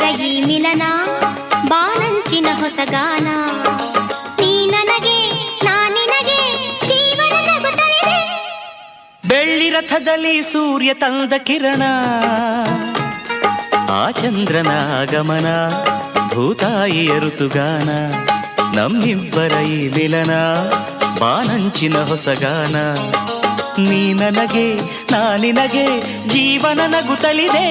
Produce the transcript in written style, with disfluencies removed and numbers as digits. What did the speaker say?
ನಮ್ಮಿಬ್ಬರ ಈ ಮಿಲನ ಬಾನಂಚಿನ ಹೊಸಗಾನ. ನೀ ನನಗೆ ನಾ ನಿನಗೆ ಜೀವನ ನಗುತ್ತಲಿದೆ. ಬೆಳ್ಳಿ ರಥದಲ್ಲಿ ಸೂರ್ಯ ತಂದ ಕಿರಣ, ಆ ಚಂದ್ರನ ಆಗಮನ, ಭೂತಾಯಿಯ ಋತುಗಾನ. ನಮ್ಮಿಬ್ಬರ ಈ ಮಿಲನ ಬಾನಂಚಿನ ಹೊಸಗಾನ. ನೀ ನನಗೆ ನಾ ನಿನಗೆ ಜೀವನ ನಗುತ್ತಲಿದೆ.